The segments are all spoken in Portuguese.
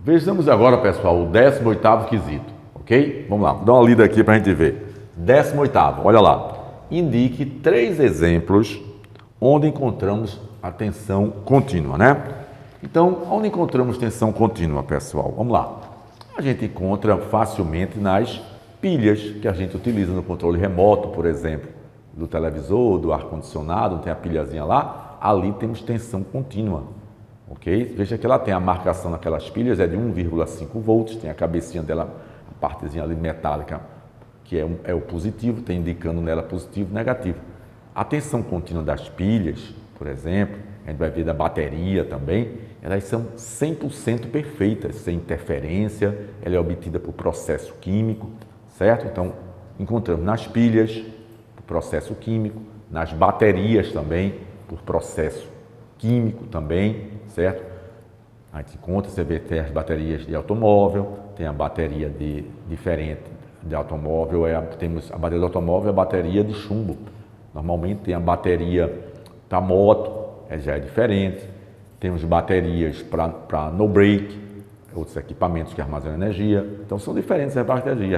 Vejamos agora, pessoal, o 18º quesito, ok? Vamos lá, vou dar uma lida aqui para a gente ver. 18º, olha lá. Indique 3 exemplos onde encontramos a tensão contínua, né? Então, onde encontramos tensão contínua, pessoal? Vamos lá. A gente encontra facilmente nas pilhas que a gente utiliza no controle remoto, por exemplo, do televisor, do ar-condicionado, tem a pilhazinha lá, ali temos tensão contínua, ok? Veja que ela tem a marcação naquelas pilhas, é de 1,5 volts, tem a cabecinha dela, a partezinha ali metálica, que é o positivo, tem indicando nela positivo e negativo. A tensão contínua das pilhas, por exemplo, a gente vai ver da bateria também, elas são 100% perfeitas, sem interferência, ela é obtida por processo químico, certo? Então, encontramos nas pilhas, por processo químico, nas baterias também, por processo químico também, certo? A gente encontra, você vê, tem as baterias de automóvel, tem a bateria diferente de automóvel, temos a bateria do automóvel e a bateria de chumbo. Normalmente tem a bateria da moto, já é diferente. Temos baterias para no break, outros equipamentos que armazenam energia. Então são diferentes as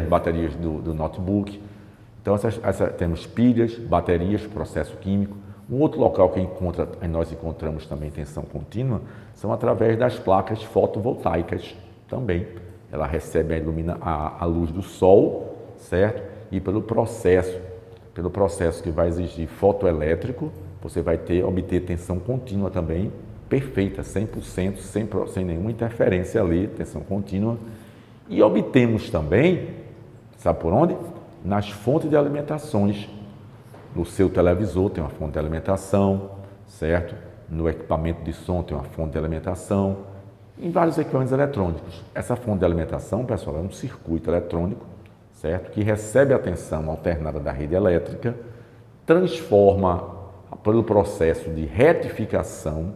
baterias do notebook. Então temos pilhas, baterias, processo químico. Um outro local que nós encontramos também tensão contínua são através das placas fotovoltaicas também. Ela recebe a luz do sol, certo? E pelo processo que vai exigir fotoelétrico, você vai obter tensão contínua também, perfeita, 100%, sem nenhuma interferência ali, tensão contínua. E obtemos também, sabe por onde? Nas fontes de alimentações. No seu televisor tem uma fonte de alimentação, certo? No equipamento de som tem uma fonte de alimentação. Em vários equipamentos eletrônicos. Essa fonte de alimentação, pessoal, é um circuito eletrônico, certo? Que recebe a tensão alternada da rede elétrica, transforma pelo processo de retificação,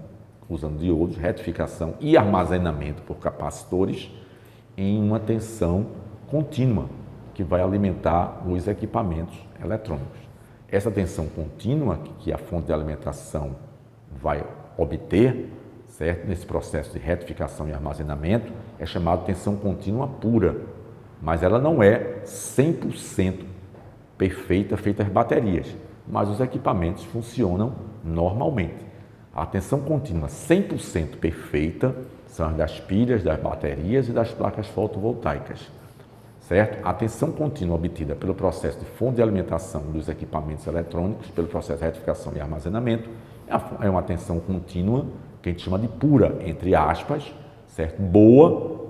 usando diodos, retificação e armazenamento por capacitores, em uma tensão contínua, que vai alimentar os equipamentos eletrônicos. Essa tensão contínua que a fonte de alimentação vai obter, certo? Nesse processo de retificação e armazenamento, é chamada tensão contínua pura, mas ela não é 100% perfeita, feita as baterias, mas os equipamentos funcionam normalmente. A tensão contínua 100% perfeita são as das pilhas, das baterias e das placas fotovoltaicas, certo? A tensão contínua obtida pelo processo de fonte de alimentação dos equipamentos eletrônicos, pelo processo de retificação e armazenamento, é uma tensão contínua que a gente chama de pura, entre aspas, certo? Boa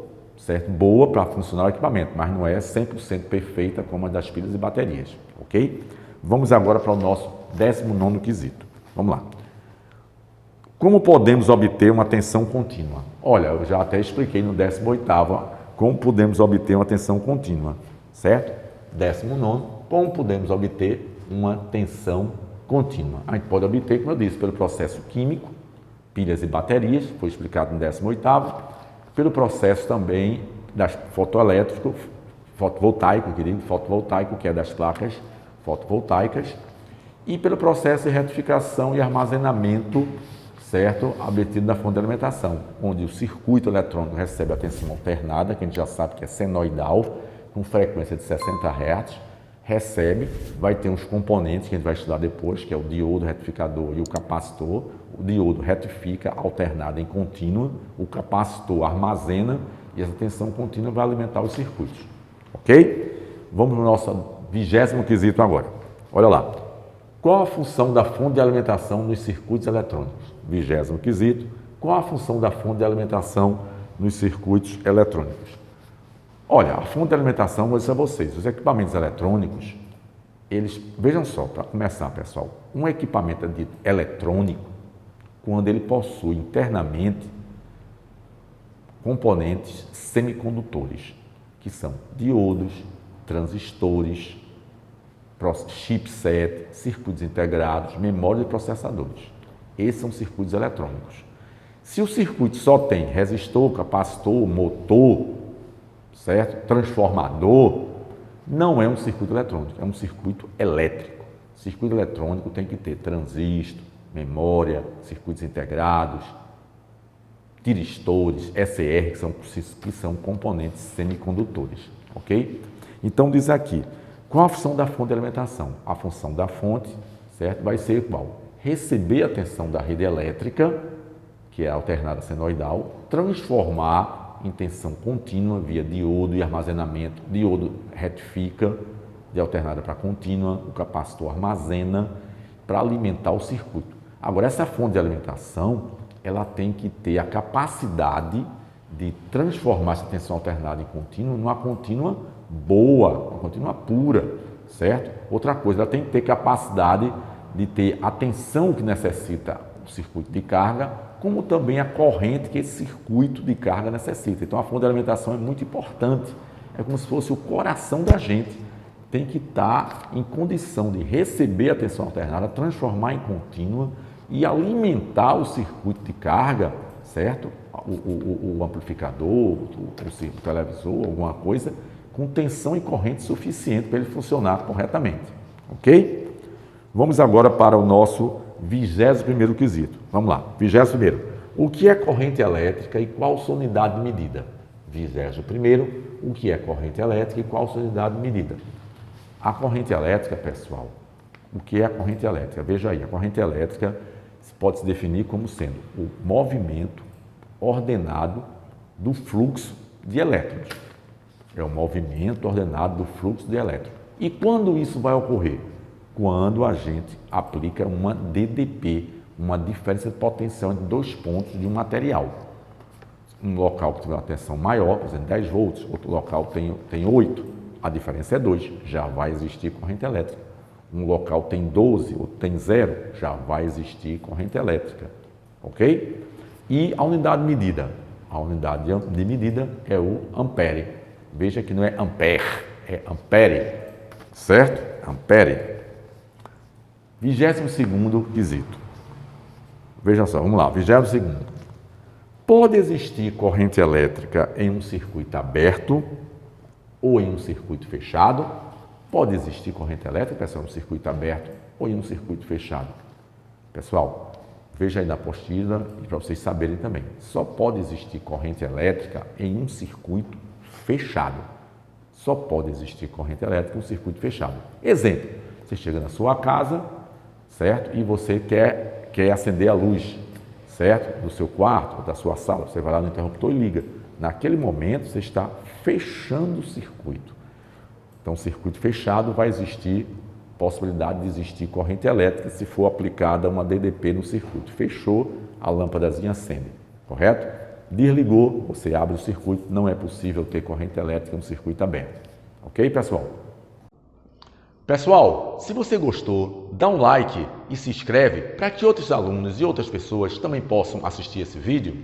para funcionar o equipamento, mas não é 100% perfeita como a das pilhas e baterias, ok? Vamos agora para o nosso 19º quesito. Vamos lá. Como podemos obter uma tensão contínua? Olha, eu já até expliquei no 18º como podemos obter uma tensão contínua, certo? 19º, como podemos obter uma tensão contínua? A gente pode obter, como eu disse, pelo processo químico, pilhas e baterias, foi explicado no 18º, pelo processo também das fotovoltaico, que é das placas fotovoltaicas, e pelo processo de retificação e armazenamento, certo? Obtido da fonte de alimentação, onde o circuito eletrônico recebe a tensão alternada, que a gente já sabe que é senoidal, com frequência de 60 Hz, vai ter uns componentes que a gente vai estudar depois, que é o diodo retificador e o capacitor. O diodo retifica alternado em contínua, o capacitor armazena e essa tensão contínua vai alimentar os circuitos, ok? Vamos no nosso 20º quesito agora. Olha lá. Qual a função da fonte de alimentação nos circuitos eletrônicos? 20º quesito. Qual a função da fonte de alimentação nos circuitos eletrônicos? Olha, a fonte de alimentação, vou dizer a vocês, os equipamentos eletrônicos, vejam só, para começar, pessoal, um equipamento dito eletrônico, quando ele possui internamente componentes semicondutores, que são diodos, transistores, chipset, circuitos integrados, memória e processadores. Esses são circuitos eletrônicos. Se o circuito só tem resistor, capacitor, motor, certo? Transformador, não é um circuito eletrônico, é um circuito elétrico. Circuito eletrônico tem que ter transistor, memória, circuitos integrados, tiristores, SR, que são componentes semicondutores, ok? Então diz aqui, qual a função da fonte de alimentação? A função da fonte, certo, vai ser qual? Receber a tensão da rede elétrica, que é a alternada senoidal, transformar em tensão contínua via diodo e armazenamento. Diodo retifica de alternada para contínua, o capacitor armazena para alimentar o circuito. Agora, essa fonte de alimentação, ela tem que ter a capacidade de transformar essa tensão alternada em contínua numa contínua boa, uma contínua pura, certo? Outra coisa, ela tem que ter capacidade de ter a tensão que necessita o circuito de carga, como também a corrente que esse circuito de carga necessita. Então, a fonte de alimentação é muito importante, é como se fosse o coração da gente. Tem que estar em condição de receber a tensão alternada, transformar em contínua e alimentar o circuito de carga, certo? O amplificador, o televisor, alguma coisa, com tensão e corrente suficiente para ele funcionar corretamente, ok? Vamos agora para o nosso 21º quesito. Vamos lá, 21º. O que é corrente elétrica e qual sua unidade de medida? 21º. O que é corrente elétrica e qual sua unidade de medida? A corrente elétrica, pessoal, o que é a corrente elétrica? Veja aí, a corrente elétrica pode se definir como sendo o movimento ordenado do fluxo de elétrons. É o movimento ordenado do fluxo de elétrons. E quando isso vai ocorrer? Quando a gente aplica uma DDP, uma diferença de potencial entre dois pontos de um material. Um local que tiver uma tensão maior, por exemplo, 10 volts, outro local tem 8, a diferença é 2, já vai existir corrente elétrica. Um local tem 12, outro tem 0, já vai existir corrente elétrica, ok? E a unidade de medida? A unidade de medida é o ampere. Veja que não é ampere, é ampere, certo? Ampere. 22º quesito. Veja só, vamos lá, 22º. Pode existir corrente elétrica em um circuito aberto ou em um circuito fechado? Pode existir corrente elétrica, pessoal, em um circuito aberto ou em um circuito fechado? Pessoal, veja aí na apostila e para vocês saberem também. Só pode existir corrente elétrica em um circuito fechado. Só pode existir corrente elétrica em um circuito fechado. Exemplo, você chega na sua casa, certo? E você quer acender a luz, certo? Do seu quarto ou da sua sala. Você vai lá no interruptor e liga. Naquele momento, você está fechando o circuito. Então, circuito fechado, vai existir possibilidade de existir corrente elétrica se for aplicada uma DDP no circuito. Fechou, a lâmpadazinha acende, correto? Desligou, você abre o circuito, não é possível ter corrente elétrica no circuito aberto. Ok, pessoal? Pessoal, se você gostou, dá um like e se inscreve para que outros alunos e outras pessoas também possam assistir esse vídeo.